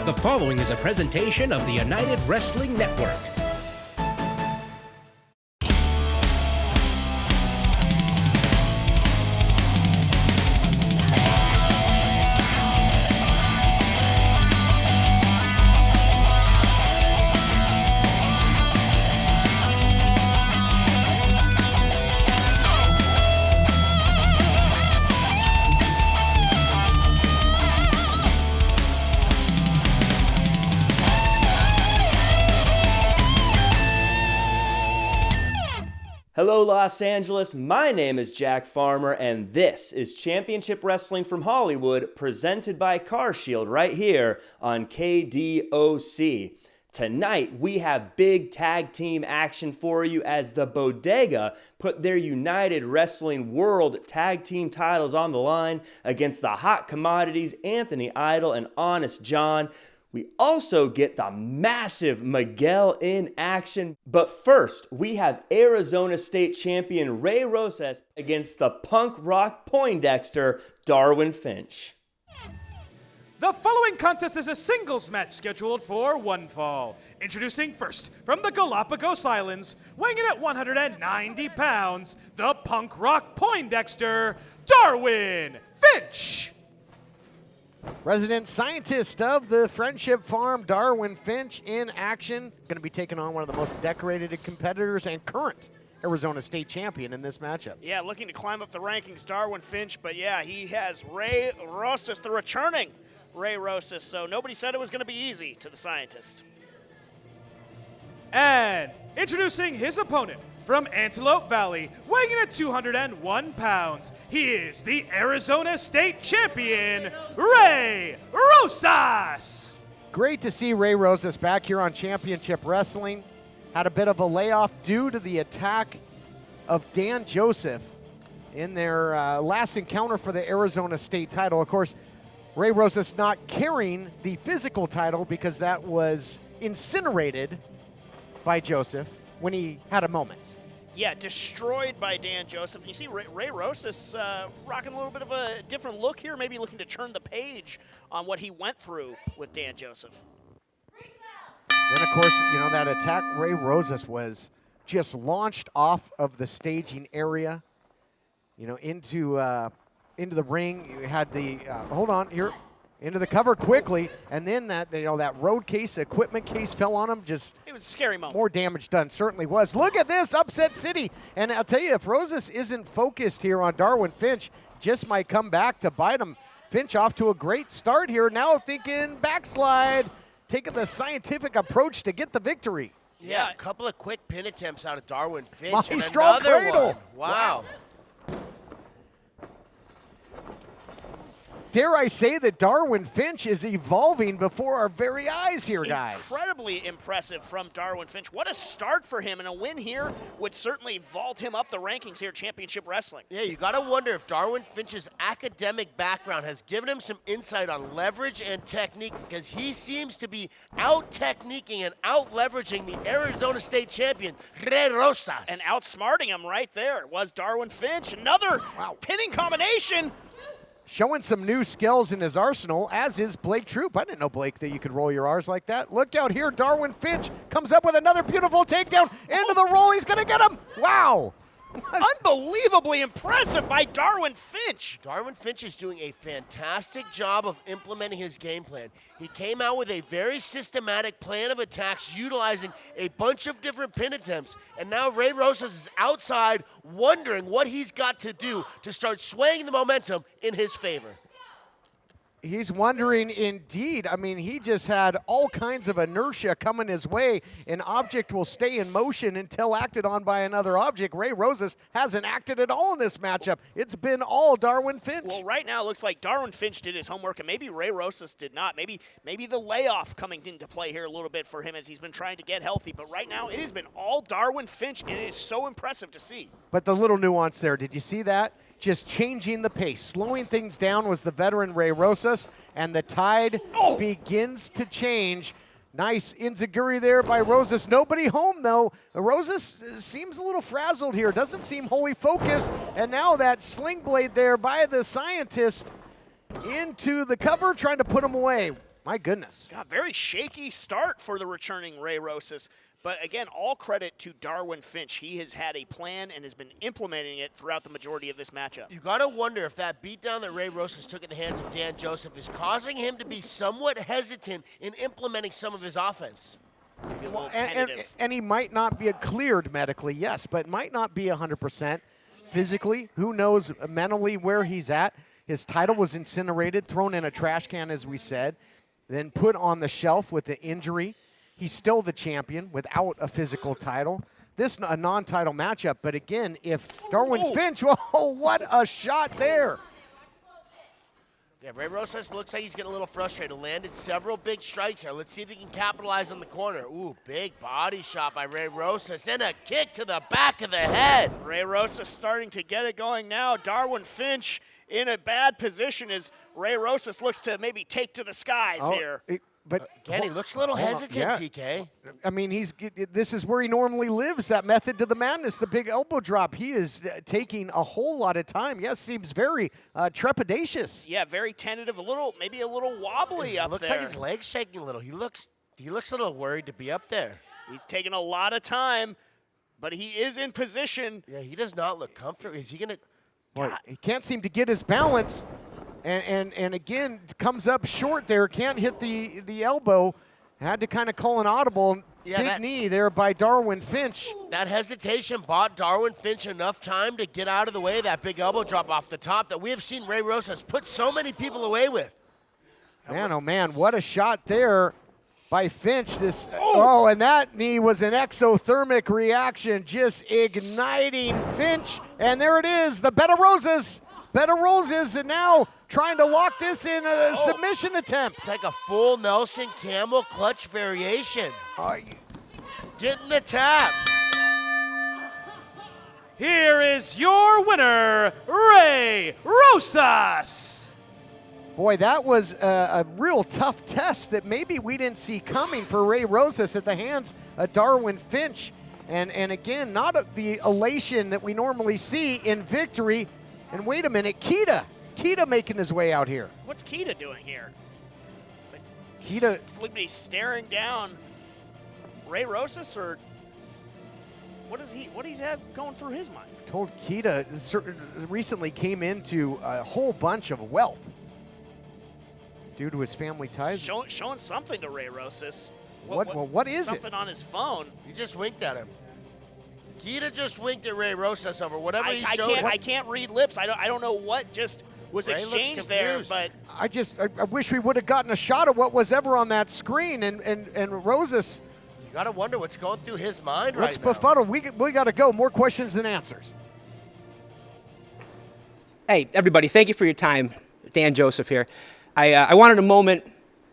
The following is a presentation of the United Wrestling Network. Hello, Los Angeles. My name is Jack Farmer, and this is Championship Wrestling from Hollywood, presented by CarShield right here on KDOC. Tonight, we have big tag team action for you as the Bodega put their United Wrestling World Tag Team titles on the line against the Hot Commodities, Anthony Idol and Honest John. We also get the massive Miguel in action. But first, we have Arizona State champion Ray Rosas against the punk rock Poindexter, Darwin Finch. The following contest is a singles match scheduled for one fall. Introducing first, from the Galapagos Islands, weighing in at 190 pounds, the punk rock Poindexter, Darwin Finch. Resident scientist of the Friendship Farm, Darwin Finch, in action. Going to be taking on one of the most decorated competitors and current Arizona State champion in this matchup. Yeah, looking to climb up the rankings, Darwin Finch, but yeah, he has Ray Rosas, the returning Ray Rosas, so nobody said it was going to be easy to the scientist. And introducing his opponent, from Antelope Valley, weighing in at 201 pounds, he is the Arizona State champion, Ray Rosas. Great to see Ray Rosas back here on Championship Wrestling. Had a bit of a layoff due to the attack of Dan Joseph in their last encounter for the Arizona State title. Of course, Ray Rosas not carrying the physical title because that was incinerated by Joseph when he had a moment. Yeah, destroyed by Dan Joseph. And you see Ray Rosas rocking a little bit of a different look here, maybe looking to turn the page on what he went through with Dan Joseph. Then, of course, you know, that attack, Ray Rosas was just launched off of the staging area, you know, into the ring. You had the, hold on, here, into the cover quickly, and then that, you know, that road case, equipment case fell on him. Just it was a scary moment. More damage done, certainly was. Look at this, Upset City. And I'll tell you, if Rosas isn't focused here on Darwin Finch, just might come back to bite him. Finch off to a great start here. Now thinking backslide, taking the scientific approach to get the victory. Yeah, a couple of quick pin attempts out of Darwin Finch. Mighty and strong another cradle. one. Wow. Dare I say that Darwin Finch is evolving before our very eyes here, guys. Incredibly impressive from Darwin Finch. What a start for him, and a win here would certainly vault him up the rankings here at Championship Wrestling. Yeah, you got to wonder if Darwin Finch's academic background has given him some insight on leverage and technique, because he seems to be out-techniquing and out-leveraging the Arizona State champion, Ray Rosas. And outsmarting him right there was Darwin Finch. Another pinning combination. Showing some new skills in his arsenal, as is Blake Troop. I didn't know, Blake, that you could roll your R's like that. Look out here, Darwin Finch comes up with another beautiful takedown into the roll. He's going to get him. Wow. Unbelievably impressive by Darwin Finch. Darwin Finch is doing a fantastic job of implementing his game plan. He came out with a very systematic plan of attacks utilizing a bunch of different pin attempts. And now Ray Rosas is outside wondering what he's got to do to start swaying the momentum in his favor. He's wondering indeed. I mean, he just had all kinds of inertia coming his way. An object will stay in motion until acted on by another object. Ray Rosas hasn't acted at all in this matchup. It's been all Darwin Finch. Well, right now it looks like Darwin Finch did his homework, and maybe Ray Rosas did not. Maybe the layoff coming into play here a little bit for him as he's been trying to get healthy. But right now it has been all Darwin Finch, and it is so impressive to see. But the little nuance there, did you see that? Just changing the pace. Slowing things down was the veteran Ray Rosas, and the tide begins to change. Nice enziguri there by Rosas. Nobody home, though. Rosas seems a little frazzled here. Doesn't seem wholly focused. And now that sling blade there by the scientist into the cover, trying to put him away. My goodness. God, very shaky start for the returning Ray Rosas. But again, all credit to Darwin Finch. He has had a plan and has been implementing it throughout the majority of this matchup. You got to wonder if that beatdown that Ray Rosas took in the hands of Dan Joseph is causing him to be somewhat hesitant in implementing some of his offense. Maybe a little And tentative. he might not be cleared medically, yes, but might not be 100% physically. Who knows mentally where he's at. His title was incinerated, thrown in a trash can, as we said, then put on the shelf with the injury. He's still the champion without a physical title. This a non-title matchup, but again, if Darwin Finch, whoa, what a shot there. Yeah, Ray Rosas looks like he's getting a little frustrated. Landed several big strikes there. Let's see if he can capitalize on the corner. Ooh, big body shot by Ray Rosas and a kick to the back of the head. Ray Rosas starting to get it going now. Darwin Finch in a bad position as Ray Rosas looks to maybe take to the skies here. But Again, he looks a little hesitant, yeah. TK. I mean, this is where he normally lives, that method to the madness, the big elbow drop. He is taking a whole lot of time. Yes, seems very trepidatious. Yeah, very tentative, maybe a little wobbly up Looks there. like his leg's shaking a little. He looks a little worried to be up there. He's taking a lot of time, but he is in position. Yeah, he does not look comfortable. Is he going to... Boy, he can't seem to get his balance. And again, comes up short there. Can't hit the elbow. Had to kind of call an audible. Yeah, Big knee there by Darwin Finch. That hesitation bought Darwin Finch enough time to get out of the way of that big elbow drop off the top that we have seen Ray Rosas put so many people away with. Man, oh man, what a shot there by Finch. And that knee was an exothermic reaction, just igniting Finch. And there it is, the bed of roses. Bed of roses, and now trying to lock this in a submission attempt. It's like a full Nelson camel clutch variation. Getting the tap. Here is your winner, Ray Rosas. Boy, that was a real tough test that maybe we didn't see coming for Ray Rosas at the hands of Darwin Finch. And again, not the elation that we normally see in victory. And wait a minute, Keita making his way out here. What's Keita doing here? Keita, He's staring down Ray Rosas, or what does he have going through his mind? told Keita recently came into a whole bunch of wealth due to his family ties. Showing something to Ray Rosas. What is something on his phone? You just winked at him. Keita just winked at Ray Rosas over whatever he showed. I can't read lips. I don't know what just was Ray exchanged there, but I wish we would have gotten a shot of what was ever on that screen. And Rosas, You got to wonder what's going through his mind right looks now. befuddled. We got to go. More questions than answers. Hey, everybody, thank you for your time. Dan Joseph here. I wanted a moment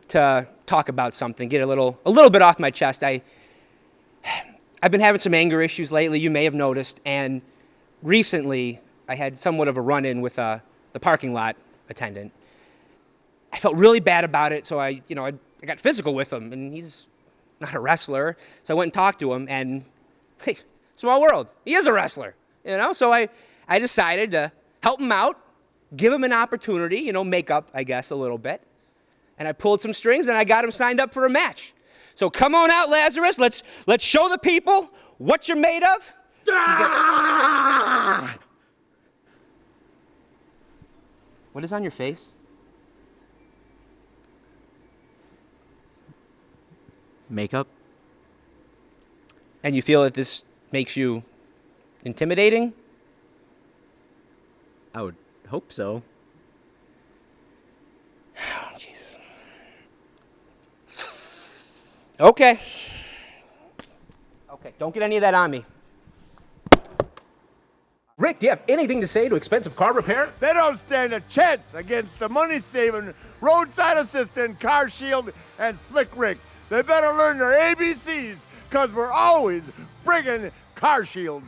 to talk about something, get a little bit off my chest. I've been having some anger issues lately, you may have noticed, and recently I had somewhat of a run-in with the parking lot attendant. I felt really bad about it, so I got physical with him, and he's not a wrestler, so I went and talked to him, and hey, small world, he is a wrestler, so I decided to help him out, give him an opportunity, make up, I guess, a little bit, and I pulled some strings, and I got him signed up for a match. So come on out, Lazarus. Let's show the people what you're made of. What is on your face? Makeup. And you feel that this makes you intimidating? I would hope so. Oh, Jesus. Okay, don't get any of that on me. Rick, do you have anything to say to expensive car repair? They don't stand a chance against the money-saving roadside assistant, CarShield, and Slick Rick. They better learn their ABCs, because we're always bringing CarShield.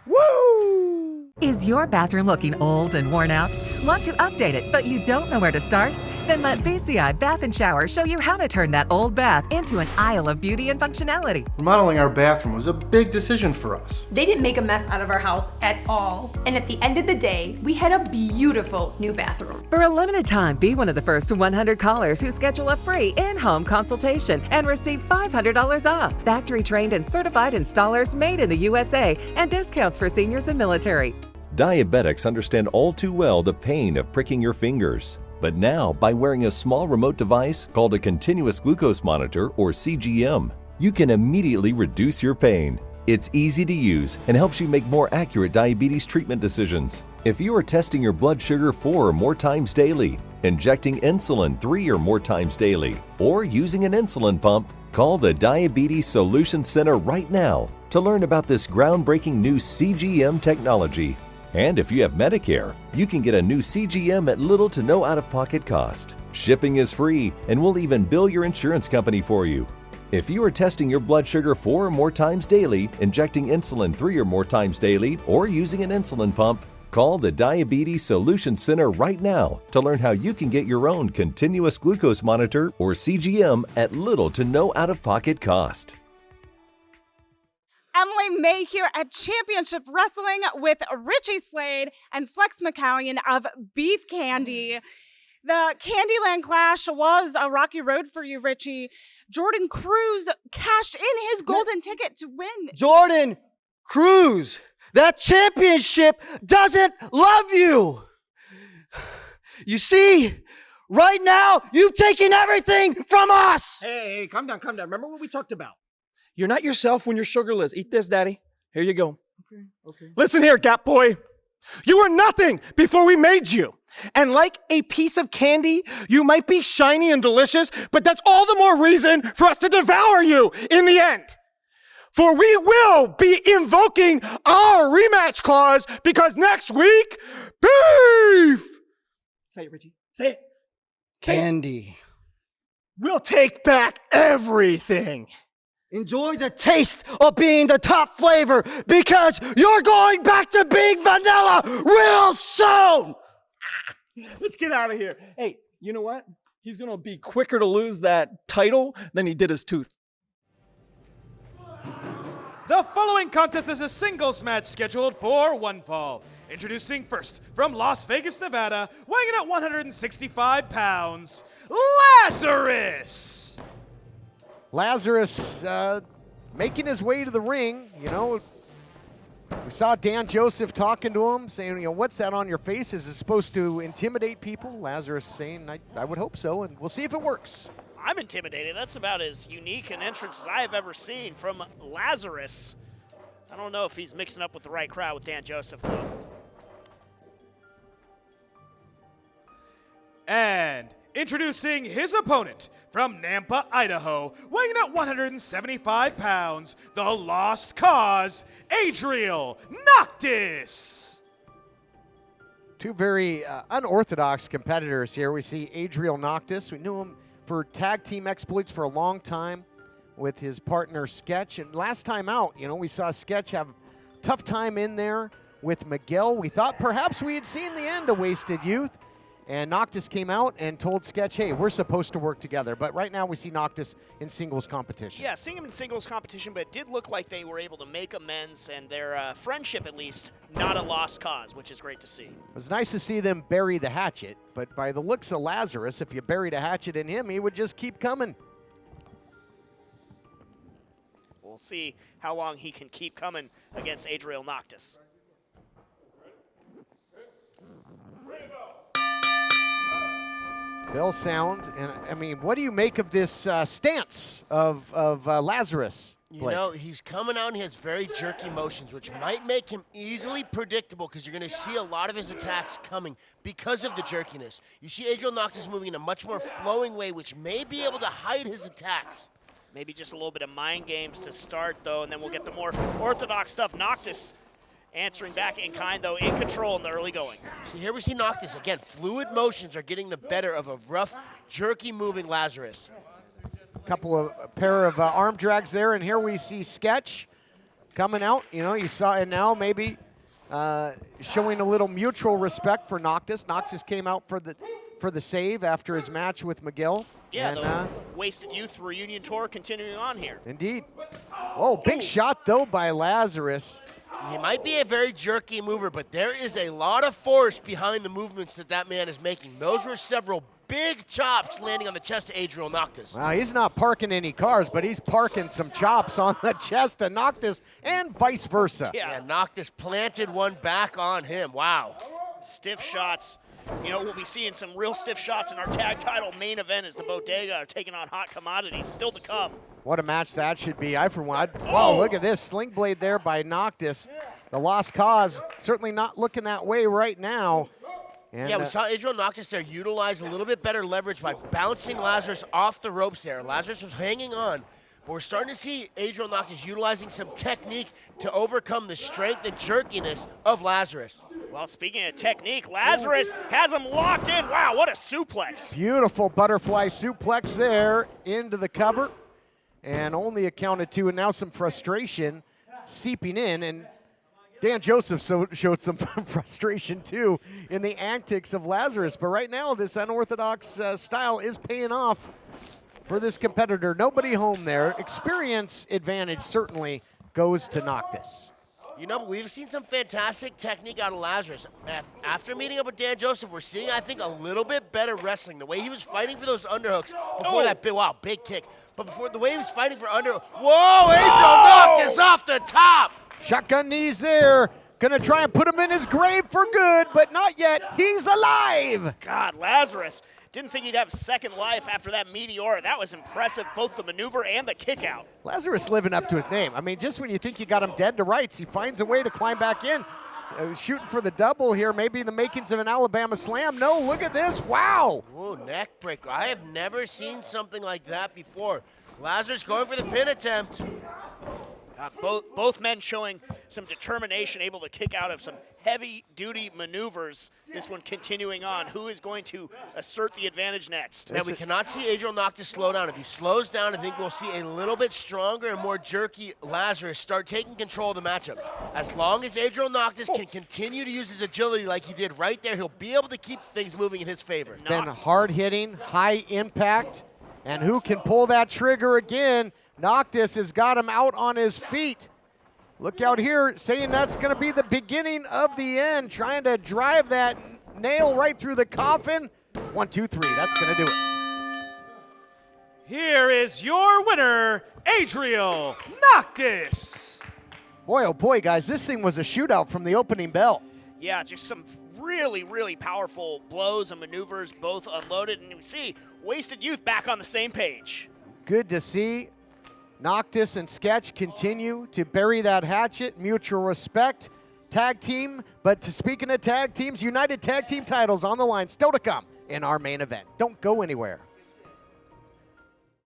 Woo! Is your bathroom looking old and worn out? Want to update it, but you don't know where to start? Then let BCI Bath and Shower show you how to turn that old bath into an aisle of beauty and functionality. Remodeling our bathroom was a big decision for us. They didn't make a mess out of our house at all. And at the end of the day, we had a beautiful new bathroom. For a limited time, be one of the first 100 callers who schedule a free in-home consultation and receive $500 off. Factory-trained and certified installers made in the USA and discounts for seniors and military. Diabetics understand all too well the pain of pricking your fingers. But now, by wearing a small remote device called a continuous glucose monitor, or CGM, you can immediately reduce your pain. It's easy to use and helps you make more accurate diabetes treatment decisions. If you are testing your blood sugar 4 or more times daily, injecting insulin 3 or more times daily, or using an insulin pump, call the Diabetes Solution Center right now to learn about this groundbreaking new CGM technology. And if you have Medicare, you can get a new CGM at little to no out-of-pocket cost. Shipping is free, and we'll even bill your insurance company for you. If you are testing your blood sugar 4 or more times daily, injecting insulin 3 or more times daily, or using an insulin pump, call the Diabetes Solution Center right now to learn how you can get your own continuous glucose monitor, or CGM, at little to no out-of-pocket cost. Emily May here at Championship Wrestling with Richie Slade and Flex McCallion of Beef Candy. The Candyland Clash was a rocky road for you, Richie. Jordan Cruz cashed in his golden ticket to win. Jordan Cruz, that championship doesn't love you. You see, right now, you've taken everything from us. Hey, calm down, calm down. Remember what we talked about? You're not yourself when you're sugarless. Eat this, Daddy. Here you go. Okay. Listen here, Gap Boy. You were nothing before we made you. And like a piece of candy, you might be shiny and delicious, but that's all the more reason for us to devour you in the end. For we will be invoking our rematch clause because next week, beef! Say it, Richie. Say it. Candy. We'll take back everything. Enjoy the taste of being the top flavor because you're going back to being vanilla real soon. Let's get out of here. Hey, you know what? He's going to be quicker to lose that title than he did his tooth. The following contest is a singles match scheduled for one fall. Introducing first from Las Vegas, Nevada, weighing in at 165 pounds, Lazarus. Lazarus making his way to the ring. You know, we saw Dan Joseph talking to him, saying, you know, what's that on your face? Is it supposed to intimidate people? Lazarus saying, I would hope so, and we'll see if it works. I'm intimidated. That's about as unique an entrance as I have ever seen from Lazarus. I don't know if he's mixing up with the right crowd with Dan Joseph, though. And introducing his opponent from Nampa, Idaho, weighing in at 175 pounds, the Lost Cause, Adriel Noctis. Two very unorthodox competitors here. We see Adriel Noctis. We knew him for tag team exploits for a long time with his partner Sketch. And last time out, you know, we saw Sketch have a tough time in there with Miguel. We thought perhaps we had seen the end of Wasted Youth. And Noctis came out and told Sketch, hey, we're supposed to work together. But right now we see Noctis in singles competition. Yeah, seeing him in singles competition, but it did look like they were able to make amends and their friendship, at least, not a lost cause, which is great to see. It was nice to see them bury the hatchet. But by the looks of Lazarus, if you buried a hatchet in him, he would just keep coming. We'll see how long he can keep coming against Adriel Noctis. Bell sounds, and I mean, what do you make of this stance of Lazarus? You know, he's coming out and he has very jerky motions, which might make him easily predictable because you're going to see a lot of his attacks coming because of the jerkiness. You see Adriel Noctis moving in a much more flowing way, which may be able to hide his attacks. Maybe just a little bit of mind games to start, though, and then we'll get the more orthodox stuff. Noctis answering back in kind, though, in control in the early going. So here we see Noctis. Again, fluid motions are getting the better of a rough, jerky moving Lazarus. A pair of arm drags there, and here we see Sketch coming out. You know, you saw it now, maybe showing a little mutual respect for Noctis. Noctis came out for the for the save after his match with Miguel. Yeah, and, the Wasted Youth reunion tour continuing on here. Indeed. Oh, big shot, though, by Lazarus. He might be a very jerky mover, but there is a lot of force behind the movements that man is making. Those were several big chops landing on the chest of Adriel Noctis. Well, he's not parking any cars, but he's parking some chops on the chest of Noctis and vice versa. Yeah, Noctis planted one back on him. Wow. Stiff shots. You know, we'll be seeing some real stiff shots in our tag title main event as the Bodega are taking on Hot Commodities. Still to come. What a match that should be. Wow, look at this. Sling blade there by Noctis. The Lost Cause certainly not looking that way right now. And, yeah, we saw Adriel Noctis there utilize a little bit better leverage by bouncing Lazarus off the ropes there. Lazarus was hanging on, but we're starting to see Adriel Noctis utilizing some technique to overcome the strength and jerkiness of Lazarus. Well, speaking of technique, Lazarus has him locked in. Wow, what a suplex. Beautiful butterfly suplex there into the cover. And only accounted to, and now some frustration seeping in. And Dan Joseph showed some frustration, too, in the antics of Lazarus. But right now, this unorthodox style is paying off for this competitor. Nobody home there. Experience advantage certainly goes to Noctis. You know, but we've seen some fantastic technique out of Lazarus. After meeting up with Dan Joseph, we're seeing, I think, a little bit better wrestling. The way he was fighting for those underhooks before that big kick. But before the way he was fighting for whoa, Adriel Noctis off the top. Shotgun knees there. Gonna try and put him in his grave for good, but not yet. He's alive. God, Lazarus. Didn't think he'd have second life after that meteor. That was impressive, both the maneuver and the kick out. Lazarus living up to his name. I mean, just when you think you got him dead to rights, he finds a way to climb back in. Shooting for the double here, maybe the makings of an Alabama slam. No, look at this, wow. Ooh, neck breaker. I have never seen something like that before. Lazarus going for the pin attempt. Both men showing some determination, able to kick out of some heavy-duty maneuvers. This one continuing on. Who is going to assert the advantage next? Now, we cannot see Adriel Noctis slow down. If he slows down, I think we'll see a little bit stronger and more jerky Lazarus start taking control of the matchup. As long as Adriel Noctis can continue to use his agility like he did right there, he'll be able to keep things moving in his favor. It's been hard-hitting, high impact, and who can pull that trigger again? Noctis has got him out on his feet. Look out here, saying that's going to be the beginning of the end, trying to drive that nail right through the coffin. 1, 2, 3, that's going to do it. Here is your winner, Adriel Noctis. Boy, oh boy, guys, this thing was a shootout from the opening bell. Yeah, just some really, really powerful blows and maneuvers, both unloaded. And we see Wasted Youth back on the same page. Good to see. Noctis and Sketch continue to bury that hatchet. Mutual respect. Tag team. But speaking of tag teams, United Tag Team titles on the line. Still to come in our main event. Don't go anywhere.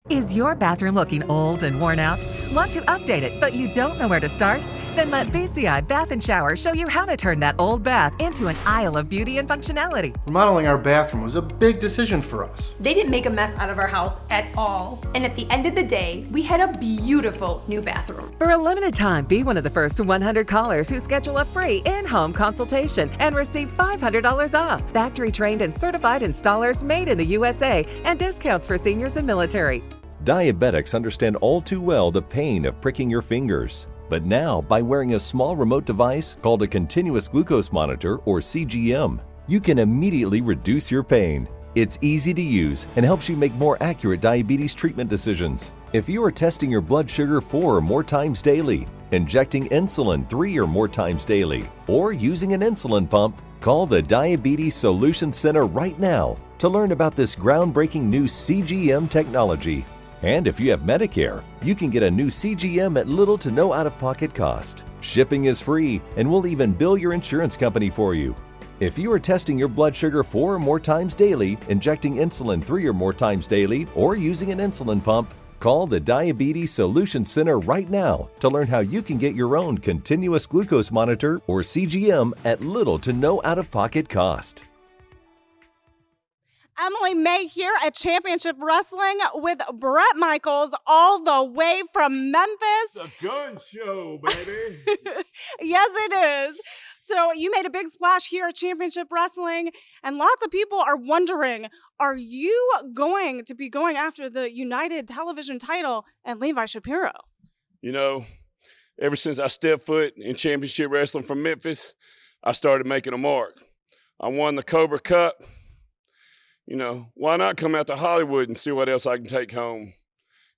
Is your bathroom looking old and worn out? Want to update it, but you don't know where to start? Then let VCI Bath & Shower show you how to turn that old bath into an aisle of beauty and functionality. Remodeling our bathroom was a big decision for us. They didn't make a mess out of our house at all. And at the end of the day, we had a beautiful new bathroom. For a limited time, be one of the first 100 callers who schedule a free in-home consultation and receive $500 off. Factory-trained and certified installers made in the USA and discounts for seniors and military. Diabetics understand all too well the pain of pricking your fingers. But now, by wearing a small remote device called a continuous glucose monitor, or CGM, you can immediately reduce your pain. It's easy to use and helps you make more accurate diabetes treatment decisions. If you are testing your blood sugar 4 or more times daily, injecting insulin 3 or more times daily, or using an insulin pump, call the Diabetes Solution Center right now to learn about this groundbreaking new CGM technology. And if you have Medicare, you can get a new CGM at little to no out-of-pocket cost. Shipping is free, and we'll even bill your insurance company for you. If you are testing your blood sugar 4 or more times daily, injecting insulin 3 or more times daily, or using an insulin pump, call the Diabetes Solution Center right now to learn how you can get your own continuous glucose monitor, or CGM, at little to no out-of-pocket cost. Emily May here at Championship Wrestling with Brett Michaels all the way from Memphis. The gun show, baby. Yes, it is. So you made a big splash here at Championship Wrestling, and lots of people are wondering, are you going to be going after the United Television title and Levi Shapiro? You know, ever since I stepped foot in Championship Wrestling from Memphis, I started making a mark. I won the Cobra Cup. You know, why not come out to Hollywood and see what else I can take home?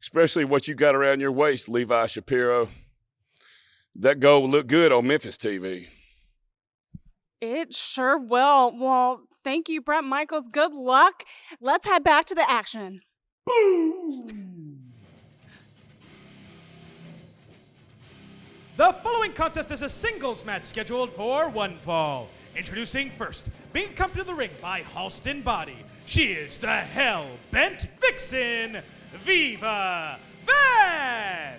Especially what you got around your waist, Levi Shapiro. That gold will look good on Memphis TV. It sure will. Well, thank you, Brett Michaels. Good luck. Let's head back to the action. The following contest is a singles match scheduled for one fall. Introducing first, being come to the ring by Halston Body. She is the Hellbent Vixen, Viva Van!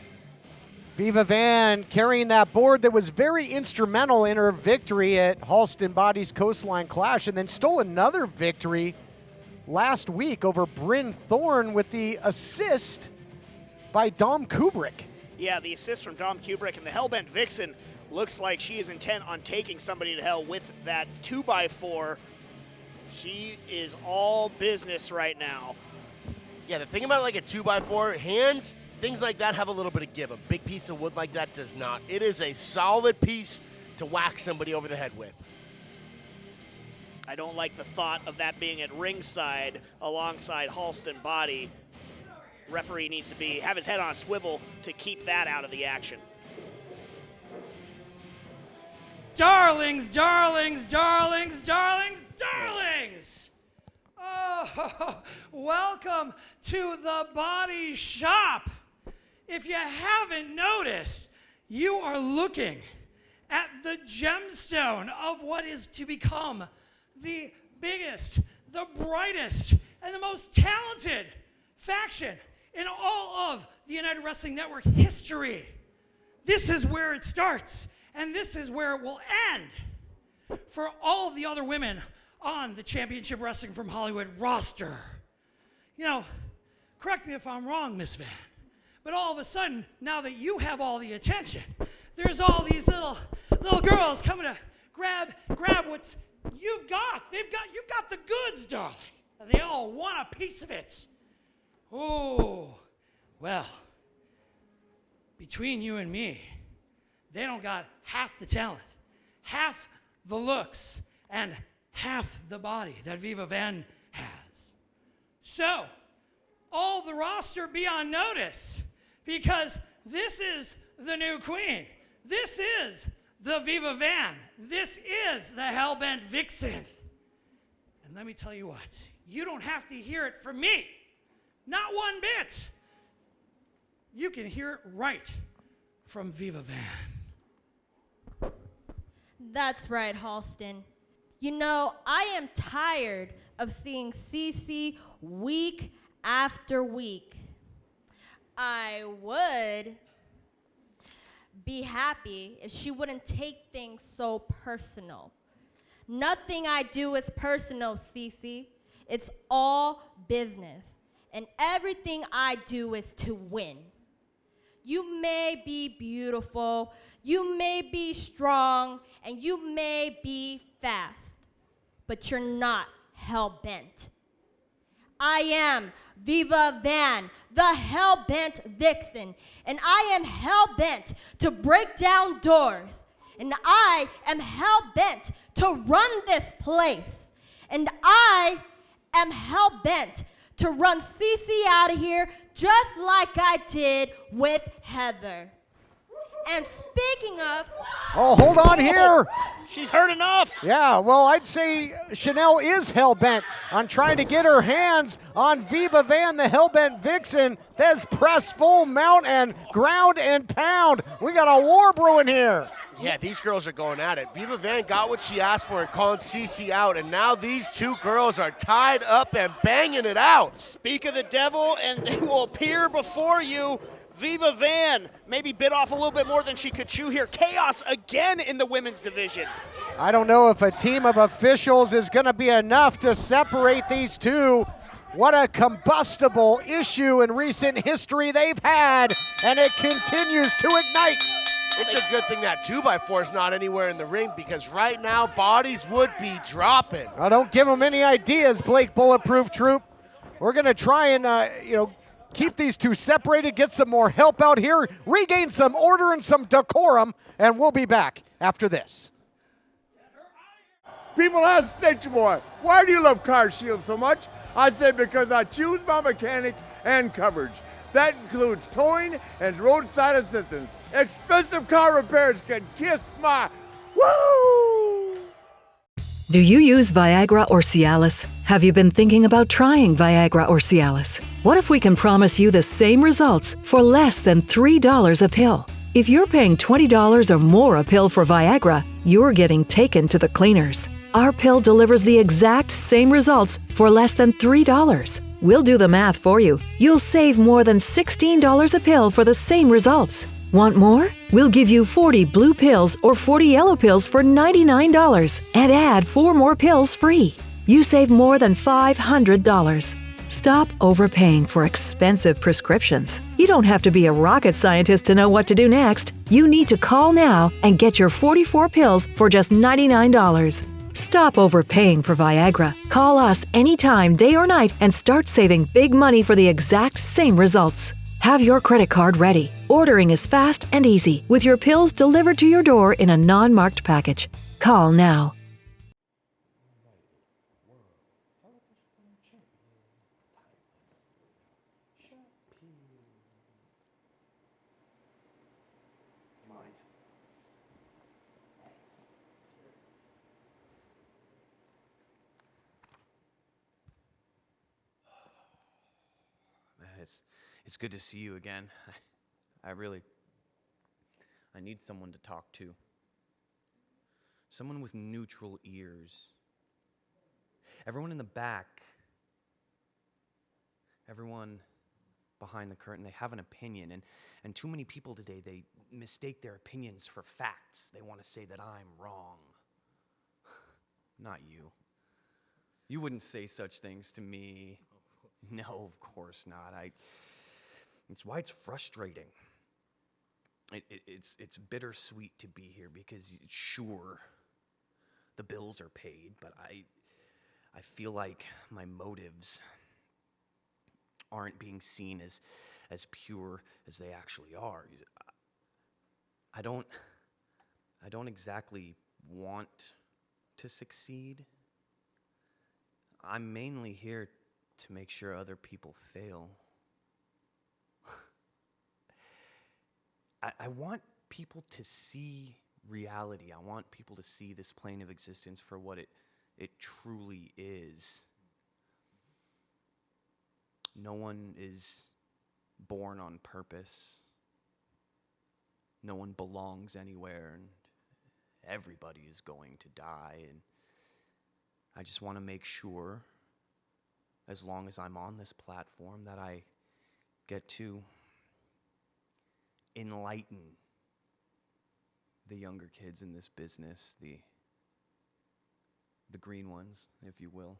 Viva Van carrying that board that was very instrumental in her victory at Halston Body's Coastline Clash, and then stole another victory last week over Bryn Thorne with the assist by Dom Kubrick. Yeah, the assist from Dom Kubrick, and the Hellbent Vixen looks like she is intent on taking somebody to hell with that 2x4. She is all business right now. Yeah, the thing about like a 2x4, hands, things like that have a little bit of give. A big piece of wood like that does not. It is a solid piece to whack somebody over the head with. I don't like the thought of that being at ringside alongside Halston Body. Referee needs to have his head on a swivel to keep that out of the action. Darlings, darlings, darlings, darlings, darlings! Oh, welcome to the Body Shop. If you haven't noticed, you are looking at the gemstone of what is to become the biggest, the brightest, and the most talented faction in all of the United Wrestling Network history. This is where it starts, and this is where it will end for all of the other women on the Championship Wrestling from Hollywood roster. You know, correct me if I'm wrong, Miss Van, but all of a sudden, now that you have all the attention, there's all these little girls coming to grab what you've got. You've got the goods, darling. And they all want a piece of it. Oh, well, between you and me, they don't got half the talent, half the looks, and half the body that Viva Van has. So, all the roster be on notice, because this is the new queen. This is the Viva Van. This is the Hellbent Vixen. And let me tell you what, you don't have to hear it from me. Not one bit. You can hear it right from Viva Van. That's right, Halston. You know, I am tired of seeing Cece week after week. I would be happy if she wouldn't take things so personal. Nothing I do is personal, Cece. It's all business. And everything I do is to win. You may be beautiful, you may be strong, and you may be fast, but you're not hell-bent. I am Viva Van, the Hellbent Vixen, and I am hell-bent to break down doors, and I am hell-bent to run this place, and I am hell-bent to run Cece out of here just like I did with Heather. And speaking of... Oh, hold on here. She's heard enough. Yeah, well, I'd say Chanel is hell-bent on trying to get her hands on Viva Van, the Hellbent Vixen. That's press full mount and ground and pound. We got a war brewing here. Yeah, these girls are going at it. Viva Van got what she asked for and calling Cece out, and now these two girls are tied up and banging it out. Speak of the devil, and they will appear before you. Viva Van maybe bit off a little bit more than she could chew here. Chaos again in the women's division. I don't know if a team of officials is going to be enough to separate these two. What a combustible issue in recent history they've had, and it continues to ignite It's a good thing that 2x4 is not anywhere in the ring because right now bodies would be dropping. Now, don't give them any ideas, Blake Bulletproof Troop. We're going to try and, keep these two separated, get some more help out here, regain some order and some decorum, and we'll be back after this. People ask Stitch Boy, why do you love CarShield so much? I say because I choose my mechanic and coverage. That includes towing and roadside assistance. Expensive car repairs can kiss my woo! Do you use Viagra or Cialis? Have you been thinking about trying Viagra or Cialis? What if we can promise you the same results for less than $3 a pill? If you're paying $20 or more a pill for Viagra, you're getting taken to the cleaners. Our pill delivers the exact same results for less than $3. We'll do the math for you. You'll save more than $16 a pill for the same results. Want more? We'll give you 40 blue pills or 40 yellow pills for $99 and add 4 more pills free. You save more than $500. Stop overpaying for expensive prescriptions. You don't have to be a rocket scientist to know what to do next. You need to call now and get your 44 pills for just $99. Stop overpaying for Viagra. Call us anytime, day or night, and start saving big money for the exact same results. Have your credit card ready. Ordering is fast and easy, with your pills delivered to your door in a non-marked package. Call now. It's good to see you again. I need someone to talk to. Someone with neutral ears. Everyone in the back, everyone behind the curtain, they have an opinion. And too many people today, they mistake their opinions for facts. They want to say that I'm wrong. Not you. You wouldn't say such things to me. No, of course not. It's why it's frustrating. It's bittersweet to be here because sure, the bills are paid, but I feel like my motives aren't being seen as pure as they actually are. I don't exactly want to succeed. I'm mainly here to make sure other people fail. I want people to see reality. I want people to see this plane of existence for what it truly is. No one is born on purpose. No one belongs anywhere, and everybody is going to die. And I just want to make sure, as long as I'm on this platform, that I get to enlighten the younger kids in this business, the green ones, if you will.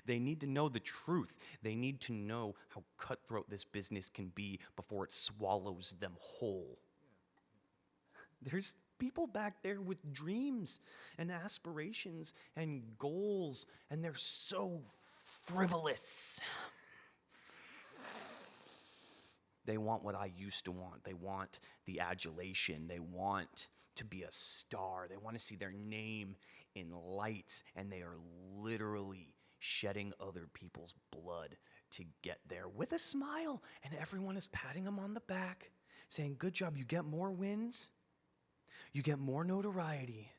They need to know the truth. They need to know how cutthroat this business can be before it swallows them whole. There's people back there with dreams and aspirations and goals, and they're so frivolous. They want what I used to want. They want the adulation. They want to be a star. They want to see their name in lights, and they are literally shedding other people's blood to get there with a smile, and everyone is patting them on the back, saying, good job, you get more wins, you get more notoriety.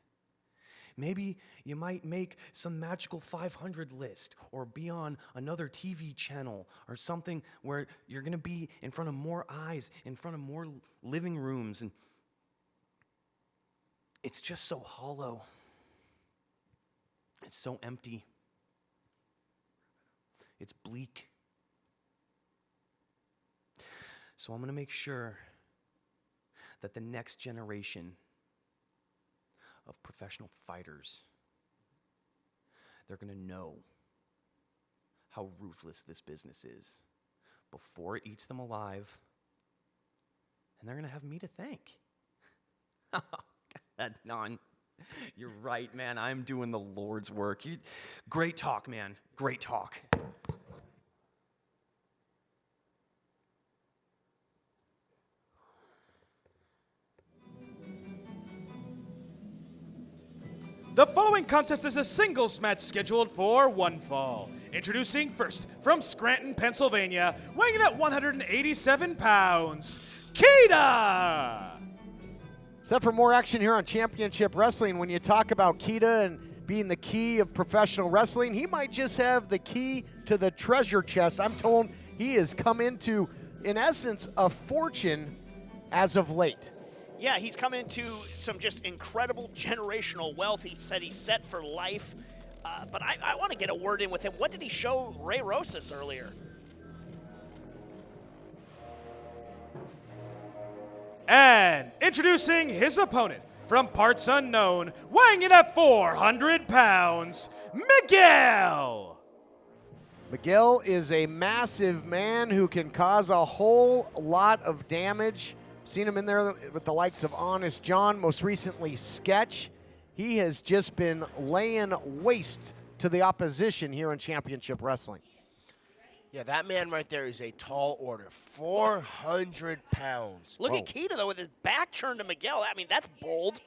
Maybe you might make some magical 500 list or be on another TV channel or something where you're going to be in front of more eyes, in front of more living rooms. And it's just so hollow. It's so empty. It's bleak. So I'm going to make sure that the next generation of professional fighters, they're going to know how ruthless this business is before it eats them alive and they're going to have me to thank. Oh, God, non. You're right, man. I'm doing the Lord's work. Great talk, man. Great talk. The following contest is a singles match scheduled for one fall. Introducing first, from Scranton, Pennsylvania, weighing in at 187 pounds, Keita! Set for more action here on Championship Wrestling. When you talk about Keita and being the key of professional wrestling, he might just have the key to the treasure chest. I'm told he has come into, in essence, a fortune as of late. Yeah, he's come into some just incredible generational wealth. He said he's set for life. But I want to get a word in with him. What did he show Ray Rosas earlier? And introducing his opponent from parts unknown, weighing in at 400 pounds, Miguel! Miguel is a massive man who can cause a whole lot of damage. Seen him in there with the likes of Honest John, most recently Sketch. He has just been laying waste to the opposition here in Championship Wrestling. Yeah, that man right there is a tall order. 400 pounds. Look at Keita, though, with his back turned to Miguel. I mean, that's bold.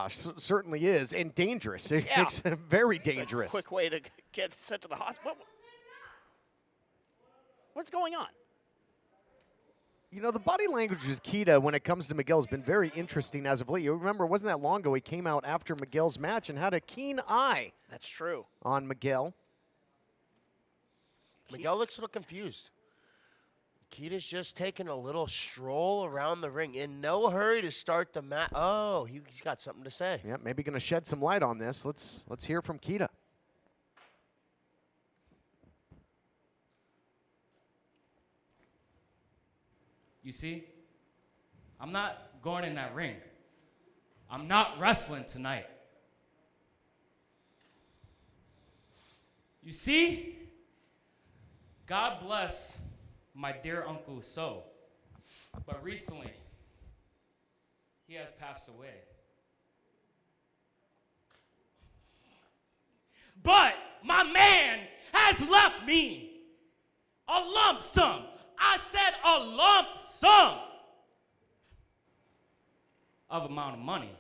Certainly is, and dangerous. Yeah. It's very dangerous. It's a quick way to get sent to the hospital. What's going on? You know, the body language with Keita when it comes to Miguel has been very interesting as of late. You remember, it wasn't that long ago he came out after Miguel's match and had a keen eye. That's true. On Miguel. Miguel looks a little confused. Keita's just taking a little stroll around the ring. In no hurry to start the match. Oh, he's got something to say. Yeah, maybe going to shed some light on this. Let's hear from Keita. You see, I'm not going in that ring. I'm not wrestling tonight. You see, God bless my dear Uncle So, but recently, he has passed away. But my man has left me a lump sum. I said a lump sum of amount of money.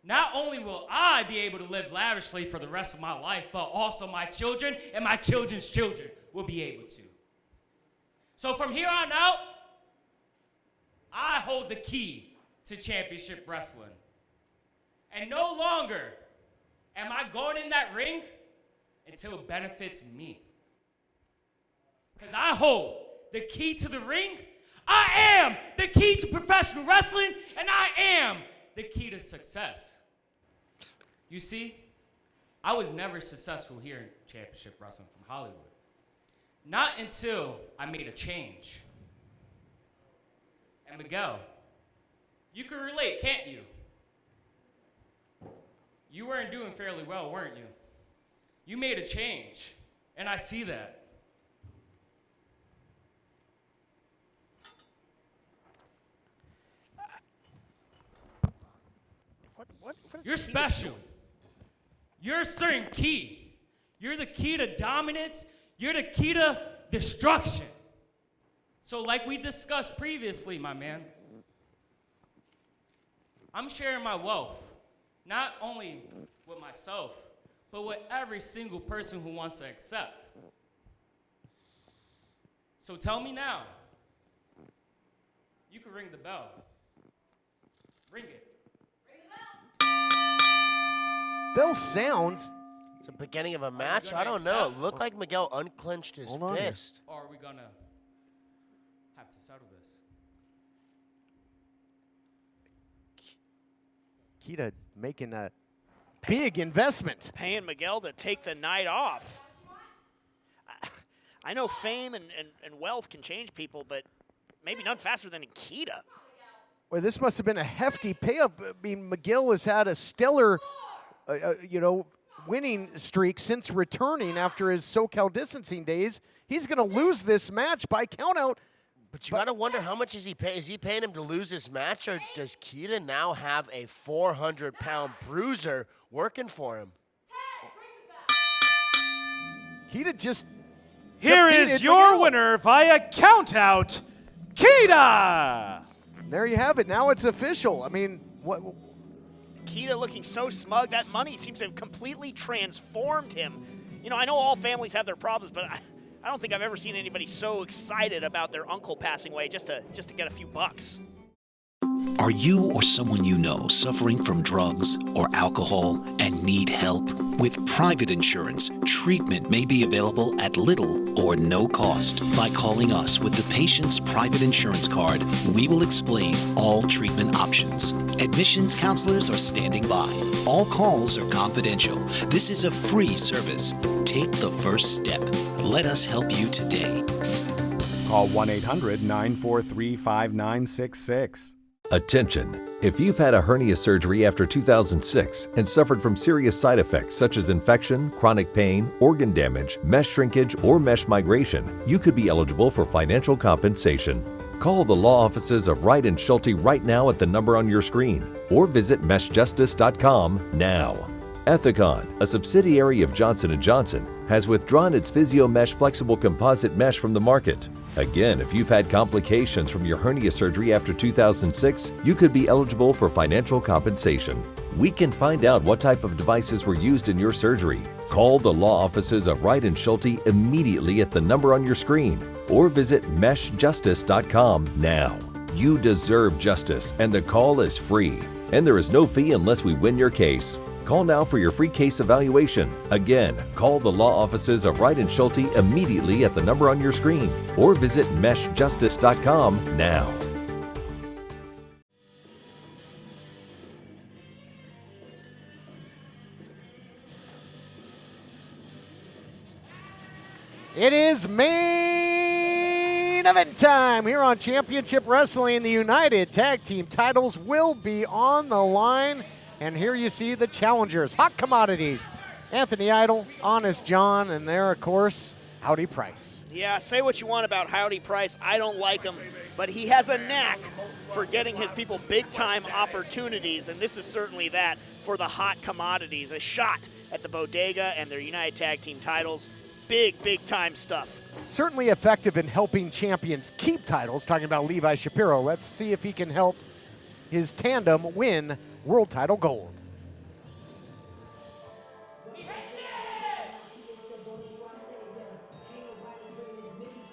Not only will I be able to live lavishly for the rest of my life, but also my children and my children's children will be able to. So from here on out, I hold the key to championship wrestling. And no longer am I going in that ring until it benefits me. Because I hold the key to the ring. I am the key to professional wrestling, and I am the key to success. You see, I was never successful here in championship wrestling from Hollywood. Not until I made a change. And Miguel, you can relate, can't you? You weren't doing fairly well, weren't you? You made a change, and I see that. You're special. You're a certain key. You're the key to dominance. You're the key to destruction. So like we discussed previously, my man, I'm sharing my wealth, not only with myself, but with every single person who wants to accept. So tell me now. You can ring the bell. Ring it. Bill sounds. It's the beginning of a match? I don't know. It looked like Miguel unclenched his fist. Or are we going to have to settle this? Keita making a big investment. Paying Miguel to take the night off. I know fame and wealth can change people, but maybe none faster than Keita. Well, this must have been a hefty payoff. I mean, Miguel has had a stellar, winning streak since returning after his SoCal distancing days. He's going to lose this match by countout But you got to wonder, how much is he paying? Is he paying him to lose this match, or does Keita now have a 400-pound bruiser working for him? Keita just Here is your winner via countout, Keita! There you have it. Now it's official. I mean, what? Keita looking so smug. That money seems to have completely transformed him. You know, I know all families have their problems, but I don't think I've ever seen anybody so excited about their uncle passing away just to get a few bucks. Are you or someone you know suffering from drugs or alcohol and need help? With private insurance, treatment may be available at little or no cost. By calling us with the patient's private insurance card, we will explain all treatment options. Admissions counselors are standing by. All calls are confidential. This is a free service. Take the first step. Let us help you today. Call 1-800-943-5966. Attention! If you've had a hernia surgery after 2006 and suffered from serious side effects such as infection, chronic pain, organ damage, mesh shrinkage, or mesh migration, you could be eligible for financial compensation. Call the law offices of Wright & Schulte right now at the number on your screen, or visit meshjustice.com now. Ethicon, a subsidiary of Johnson & Johnson, has withdrawn its PhysioMesh flexible composite mesh from the market. Again, if you've had complications from your hernia surgery after 2006, you could be eligible for financial compensation. We can find out what type of devices were used in your surgery. Call the law offices of Wright & Schulte immediately at the number on your screen, or visit meshjustice.com now. You deserve justice, and the call is free. And there is no fee unless we win your case. Call now for your free case evaluation. Again, call the law offices of Wright & Schulte immediately at the number on your screen, or visit meshjustice.com now. It is main event time here on Championship Wrestling. The United Tag Team titles will be on the line. And here you see the challengers, Hot Commodities, Anthony Idol, Honest John, and there, of course, Howdy Price. Yeah, say what you want about Howdy Price. I don't like him, but he has a knack for getting his people big-time opportunities, and this is certainly that for the Hot Commodities. A shot at the Bodega and their United Tag Team titles. Big-time stuff. Certainly effective in helping champions keep titles, talking about Levi Shapiro. Let's see if he can help his tandem win world title gold.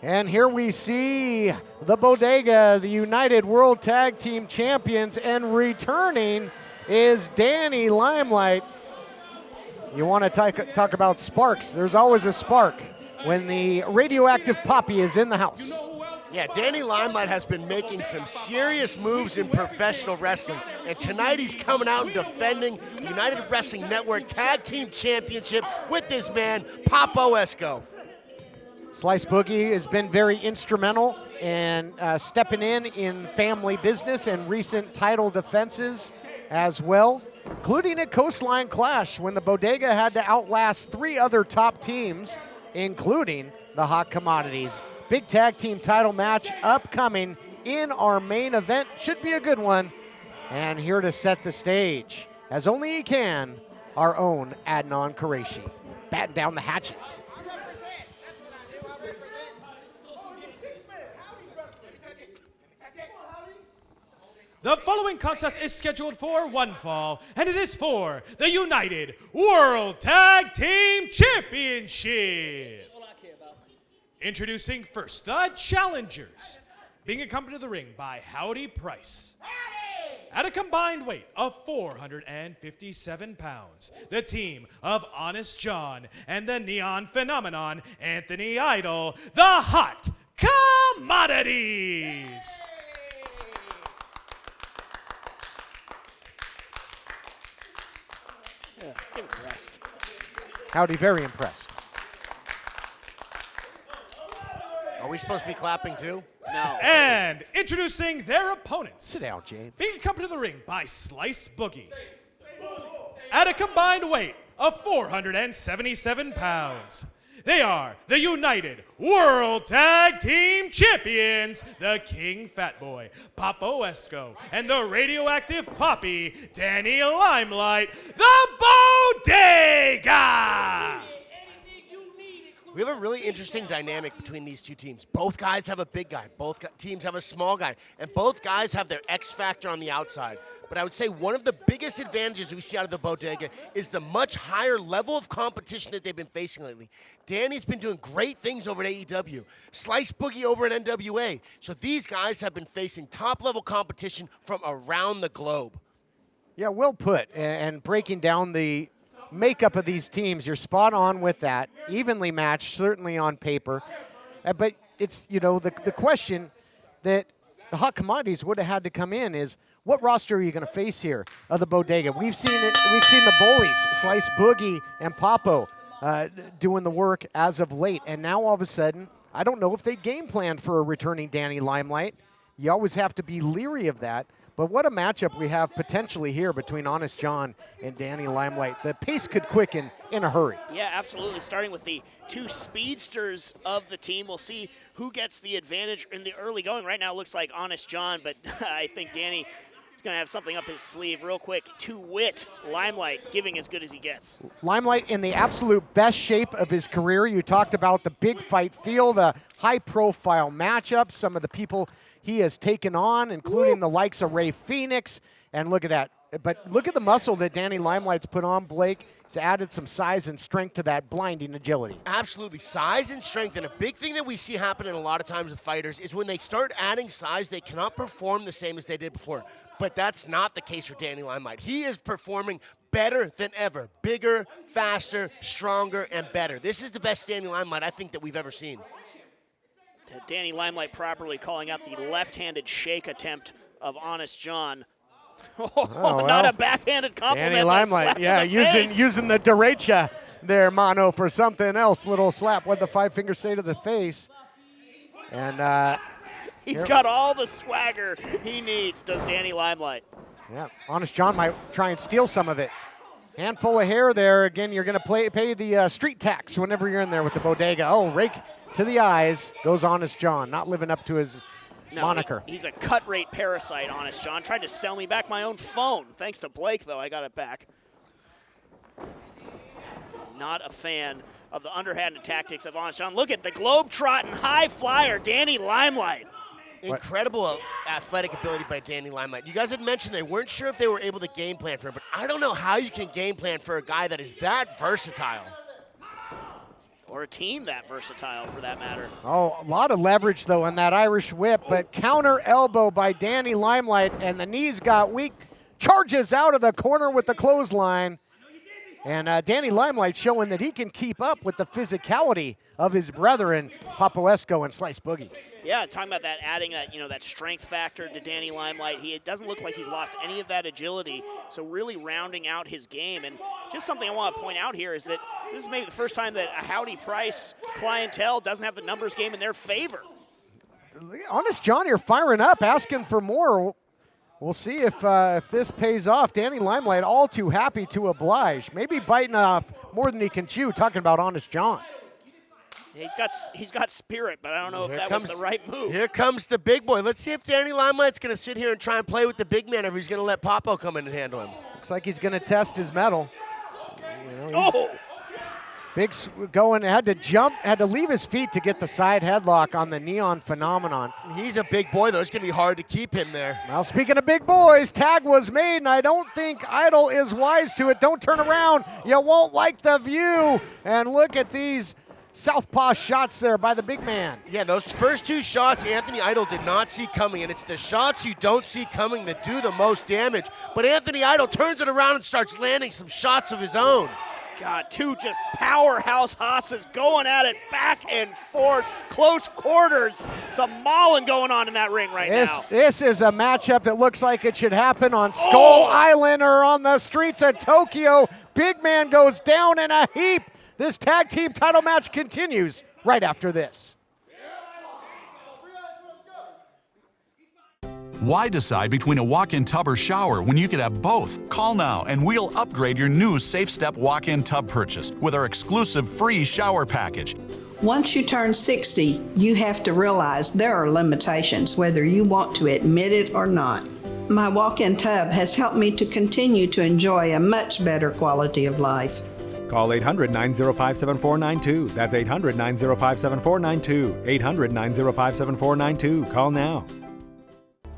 And here we see the Bodega, the United World Tag Team Champions, and returning is Danny Limelight. You want to talk about sparks. There's always a spark when the radioactive Poppy is in the house. Yeah, Danny Limelight has been making some serious moves in professional wrestling, and tonight he's coming out and defending the United Wrestling Network Tag Team Championship with this man, Papo Esco. Slice Boogie has been very instrumental in stepping in family business and recent title defenses as well, including a Coastline Clash when the Bodega had to outlast 3 other top teams, including the Hot Commodities. Big tag team title match upcoming in our main event. Should be a good one. And here to set the stage, as only he can, our own Adnan Qureshi. Batten down the hatches. The following contest is scheduled for one fall, and it is for the United World Tag Team Championship. Introducing first, the challengers, being accompanied to the ring by Howdy Price. At a combined weight of 457 pounds, the team of Honest John and the Neon Phenomenon, Anthony Idol, the Hot Commodities. Yeah, give it a rest. Howdy, very impressed. Are we supposed to be clapping too? No. And introducing their opponents. Sit down, James. Being accompanied to the ring by Slice Boogie. At a combined weight of 477 pounds, They are the United World Tag Team Champions, the King Fat Boy, Papo Esco, and the radioactive Poppy, Danny Limelight, the Bodega! We have a really interesting dynamic between these two teams. Both guys have a big guy. Both teams have a small guy. And both guys have their X factor on the outside. But I would say one of the biggest advantages we see out of the Bodega is the much higher level of competition that they've been facing lately. Danny's been doing great things over at AEW. Slice Boogie over at NWA. So these guys have been facing top-level competition from around the globe. Yeah, well put. And breaking down the makeup of these teams, you're spot on with that. Evenly matched, certainly on paper. But it's, the question that the Hot Commodities would have had to come in is, what roster are you going to face here of the Bodega? We've seen it. We've seen the Bullies, Slice Boogie and Papo, doing the work as of late. And now all of a sudden, I don't know if they game planned for a returning Danny Limelight. You always have to be leery of that. But what a matchup we have potentially here between Honest John and Danny Limelight. The pace could quicken in a hurry. Yeah, absolutely. Starting with the two speedsters of the team, we'll see who gets the advantage in the early going. Right now it looks like Honest John, but I think Danny is going to have something up his sleeve real quick. To wit, Limelight giving as good as he gets. Limelight in the absolute best shape of his career. You talked about the big fight feel, the high-profile matchups, some of the people he has taken on, including the likes of Ray Phoenix. And look at that. But look at the muscle that Danny Limelight's put on, Blake. He's added some size and strength to that blinding agility. Absolutely. Size and strength. And a big thing that we see happening a lot of times with fighters is when they start adding size, they cannot perform the same as they did before. But that's not the case for Danny Limelight. He is performing better than ever. Bigger, faster, stronger, and better. This is the best Danny Limelight I think that we've ever seen. Danny Limelight properly calling out the left-handed shake attempt of Honest John. Not a backhanded compliment. Danny Limelight, yeah, using the derecha there, Mano, for something else. Little slap. What the five finger say to the face? And he's got all the swagger he needs, does Danny Limelight. Yeah, Honest John might try and steal some of it. Handful of hair there. Again, you're going to pay the street tax whenever you're in there with the Bodega. Oh, rake to the eyes goes Honest John, not living up to his moniker. He's a cut rate parasite, Honest John. Tried to sell me back my own phone. Thanks to Blake, though, I got it back. Not a fan of the underhanded tactics of Honest John. Look at the globe-trotting high flyer, Danny Limelight. Incredible athletic ability by Danny Limelight. You guys had mentioned they weren't sure if they were able to game plan for him, but I don't know how you can game plan for a guy that is that versatile. Or a team that versatile, for that matter. Oh, a lot of leverage, though, on that Irish whip, but counter elbow by Danny Limelight, and the knees got weak. Charges out of the corner with the clothesline. And Danny Limelight showing that he can keep up with the physicality of his brethren, Papo Esco and Slice Boogie. Yeah, talking about that, adding that, that strength factor to Danny Limelight. It doesn't look like he's lost any of that agility, so really rounding out his game. And just something I want to point out here is that this is maybe the first time that a Howdy Price clientele doesn't have the numbers game in their favor. Honest John here firing up, asking for more. We'll see if this pays off. Danny Limelight all too happy to oblige. Maybe biting off more than he can chew, talking about Honest John. He's got spirit, but I don't know if that was the right move. Here comes the big boy. Let's see if Danny Limelight's going to sit here and try and play with the big man, or if he's going to let Papo come in and handle him. Looks like he's going to test his mettle. Big going, had to jump, had to leave his feet to get the side headlock on the Neon Phenomenon. He's a big boy, though. It's going to be hard to keep him there. Well, speaking of big boys, tag was made, and I don't think Idol is wise to it. Don't turn around. You won't like the view. And look at these southpaw shots there by the big man. Yeah, those first two shots Anthony Idol did not see coming, and it's the shots you don't see coming that do the most damage. But Anthony Idol turns it around and starts landing some shots of his own. God, two just powerhouse hosses going at it back and forth, close quarters. Some mauling going on in that ring right now. This is a matchup that looks like it should happen on Skull Island or on the streets of Tokyo. Big man goes down in a heap. This tag team title match continues right after this. Why decide between a walk-in tub or shower when you could have both? Call now and we'll upgrade your new Safe Step walk-in tub purchase with our exclusive free shower package. Once you turn 60, you have to realize there are limitations, whether you want to admit it or not. My walk-in tub has helped me to continue to enjoy a much better quality of life. Call 800-905-7492. That's 800-905-7492. 800-905-7492. Call now.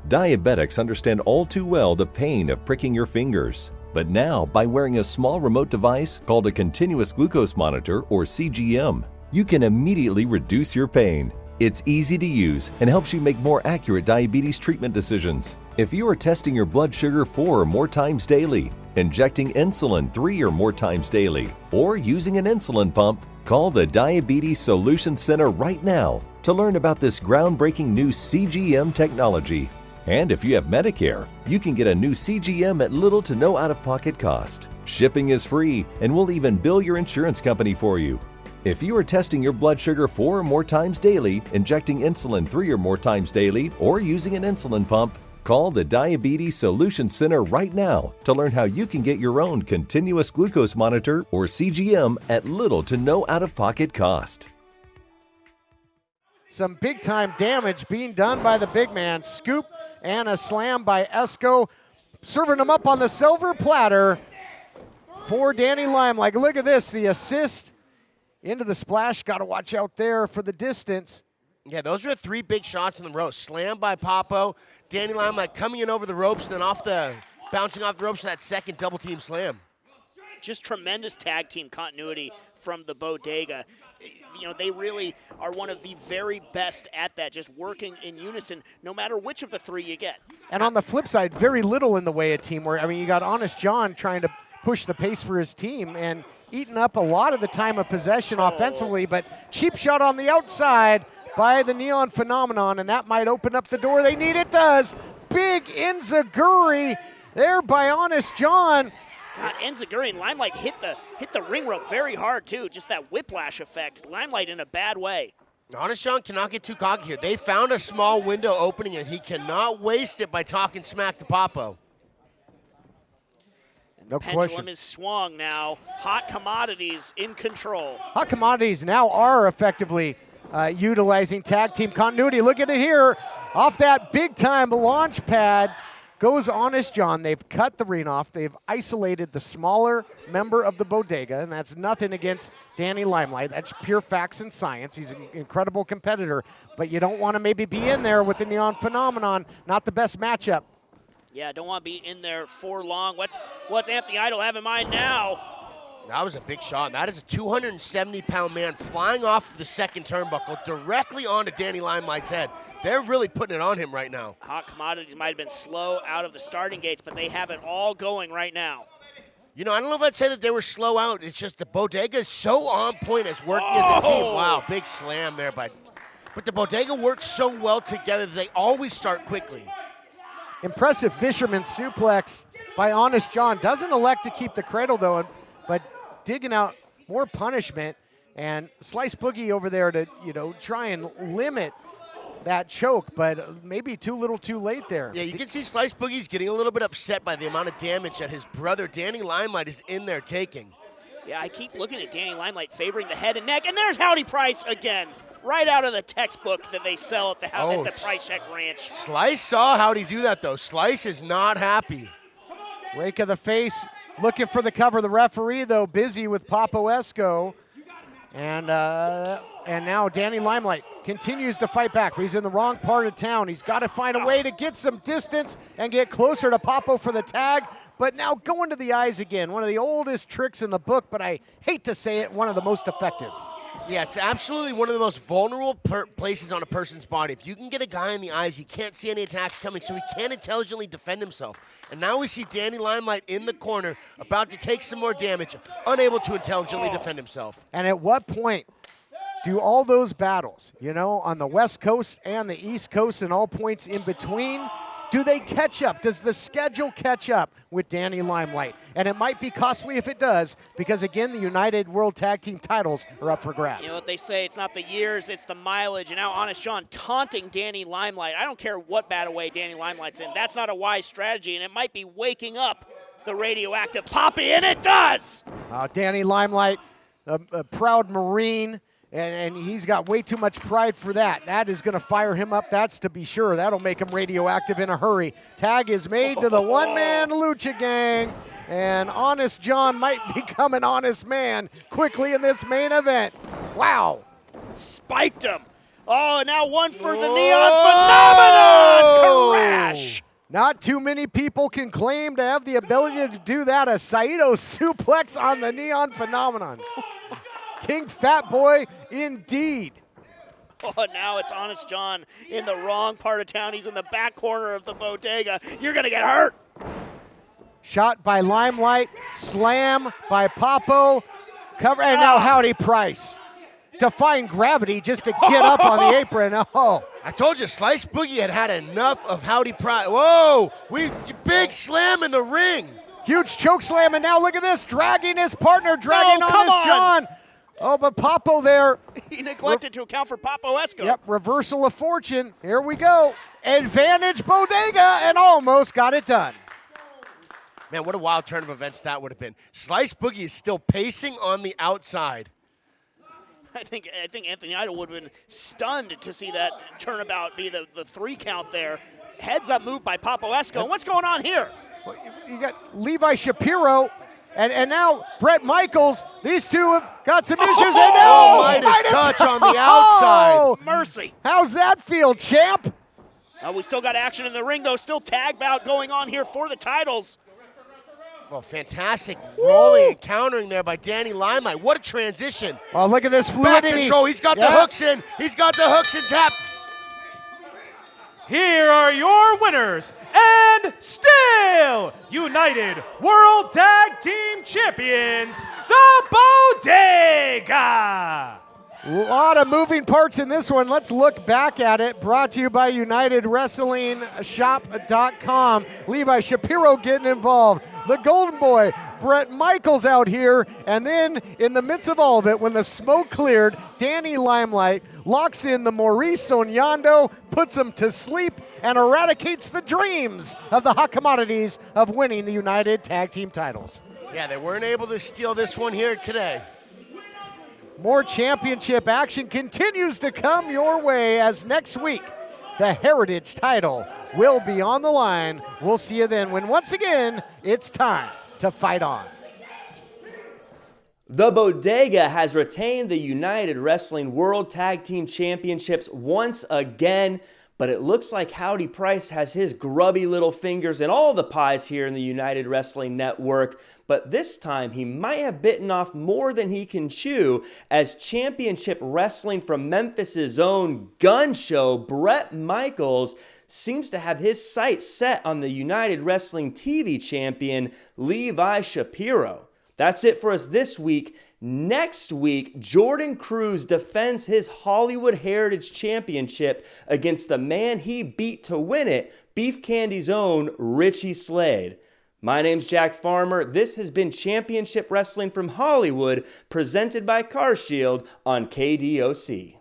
Diabetics understand all too well the pain of pricking your fingers. But now, by wearing a small remote device called a continuous glucose monitor or CGM, you can immediately reduce your pain. It's easy to use and helps you make more accurate diabetes treatment decisions. If you are testing your blood sugar 4 or more times daily, injecting insulin 3 or more times daily, or using an insulin pump, call the Diabetes Solution Center right now to learn about this groundbreaking new CGM technology. And if you have Medicare, you can get a new CGM at little to no out-of-pocket cost. Shipping is free, and we'll even bill your insurance company for you. If you are testing your blood sugar 4 or more times daily, injecting insulin 3 or more times daily, or using an insulin pump, call the Diabetes Solution Center right now to learn how you can get your own continuous glucose monitor or CGM at little to no out-of-pocket cost. Some big-time damage being done by the big man. Scoop and a slam by Esco, serving him up on the silver platter for Danny Limelight. Look at this, the assist into the splash. Got to watch out there for the distance. Yeah, those are 3 big shots in the row. Slam by Papo, Danny Limelight coming in over the ropes, then bouncing off the ropes for that second double-team slam. Just tremendous tag team continuity from the Bodega. You know, they really are one of the very best at that, just working in unison, no matter which of the 3 you get. And on the flip side, very little in the way of teamwork. I mean, you got Honest John trying to push the pace for his team and eating up a lot of the time of possession offensively, but cheap shot on the outside by the Neon Phenomenon, and that might open up the door they need. It does. Big Enziguri there by Honest John. God, Enziguri and Limelight hit the ring rope very hard, too. Just that whiplash effect. Limelight in a bad way. Honest John cannot get too cocky here. They found a small window opening, and he cannot waste it by talking smack to Papo. No Pendulum question. is swung now. Hot Commodities in control. Hot Commodities now are effectively utilizing tag team continuity. Look at it here. Off that big-time launch pad goes Honest John. They've cut the ring off. They've isolated the smaller member of the Bodega, and that's nothing against Danny Limelight. That's pure facts and science. He's an incredible competitor, but you don't want to maybe be in there with the Neon Phenomenon. Not the best matchup. Yeah, don't want to be in there for long. What's Anthony Idol have in mind now? That was a big shot. That is a 270-pound man flying off the second turnbuckle directly onto Danny Limelight's head. They're really putting it on him right now. Hot Commodities might have been slow out of the starting gates, but they have it all going right now. You know, I don't know if I'd say that they were slow out. It's just the Bodega is so on point as working as a team. Wow, big slam there. But the Bodega works so well together that they always start quickly. Impressive fisherman suplex by Honest John. Doesn't elect to keep the cradle, though, but digging out more punishment. And Slice Boogie over there to, try and limit that choke, but maybe too little too late there. Yeah, you can see Slice Boogie's getting a little bit upset by the amount of damage that his brother, Danny Limelight, is in there taking. Yeah, I keep looking at Danny Limelight favoring the head and neck, and there's Howdy Price again. Right out of the textbook that they sell at the Price Check Ranch. Slice saw Howdy do that, though. Slice is not happy. Rake of the face, looking for the cover. The referee, though, busy with Papo Esco. And now Danny Limelight continues to fight back. He's in the wrong part of town. He's got to find a way to get some distance and get closer to Papo for the tag. But now going to the eyes again. One of the oldest tricks in the book, but I hate to say it, one of the most effective. Yeah, it's absolutely one of the most vulnerable places on a person's body. If you can get a guy in the eyes, he can't see any attacks coming, so he can't intelligently defend himself. And now we see Danny Limelight in the corner, about to take some more damage, unable to intelligently defend himself. And at what point do all those battles, on the West Coast and the East Coast and all points in between, Do they catch up? Does the schedule catch up with Danny Limelight? And it might be costly if it does, because again, the United World Tag Team titles are up for grabs. You know what they say, it's not the years, it's the mileage. And now Honest John taunting Danny Limelight. I don't care what bad away Danny Limelight's in. That's not a wise strategy, and it might be waking up the radioactive Poppy, and it does! Danny Limelight, a proud Marine, and he's got way too much pride for that. That is going to fire him up, that's to be sure. That'll make him radioactive in a hurry. Tag is made to the one-man Lucha Gang, and Honest John might become an honest man quickly in this main event. Wow. Spiked him. Oh, now one for the Neon Phenomenon! Crash! Not too many people can claim to have the ability to do that. A Saito suplex on the Neon Phenomenon. King Fat Boy indeed. Oh, now it's Honest John in the wrong part of town. He's in the back corner of the Bodega. You're going to get hurt. Shot by Limelight, slam by Papo, cover, and now Howdy Price. Defying gravity just to get up on the apron. Oh. I told you, Slice Boogie had enough of Howdy Price. Whoa, big slam in the ring. Huge choke slam, and now look at this, dragging his partner, dragging Honest John. Oh, but Papo there. He neglected to account for Papo Esco. Yep, reversal of fortune. Here we go. Advantage Bodega, and almost got it done. Man, what a wild turn of events that would have been. Slice Boogie is still pacing on the outside. I think Anthony Idol would have been stunned to see that turnabout be the 3 count there. Heads up move by Papo Esco. And what's going on here? Well, you got Levi Shapiro and now Brett Michaels. These two have got some issues. And now Midas touch on the outside. Mercy. How's that feel, champ? We still got action in the ring, though. Still tag bout going on here for the titles. Well, fantastic rolling and countering there by Danny Limelight. What a transition. Oh, look at this fluidity. Back control. He's got the hooks in. He's got the hooks in tap. Here are your winners and still United World Tag Team Champions, the Bodega. A lot of moving parts in this one. Let's look back at it. Brought to you by UnitedWrestlingShop.com. Levi Shapiro getting involved. The Golden Boy, Brett Michaels out here. And then in the midst of all of it, when the smoke cleared, Danny Limelight locks in the Maurice Onyando, puts him to sleep, and eradicates the dreams of the Hot Commodities of winning the United Tag Team titles. Yeah, they weren't able to steal this one here today. More championship action continues to come your way as next week the Heritage title will be on the line. We'll see you then when once again it's time to fight on. The Bodega has retained the United Wrestling World Tag Team Championships once again, but it looks like Howdy Price has his grubby little fingers in all the pies here in the United Wrestling Network, but this time he might have bitten off more than he can chew, as Championship Wrestling from Memphis's own gun show, Brett Michaels, seems to have his sights set on the United Wrestling TV champion, Levi Shapiro. That's it for us this week. Next week, Jordan Cruz defends his Hollywood Heritage Championship against the man he beat to win it, Beef Candy's own Richie Slade. My name's Jack Farmer. This has been Championship Wrestling from Hollywood, presented by CarShield on KDOC.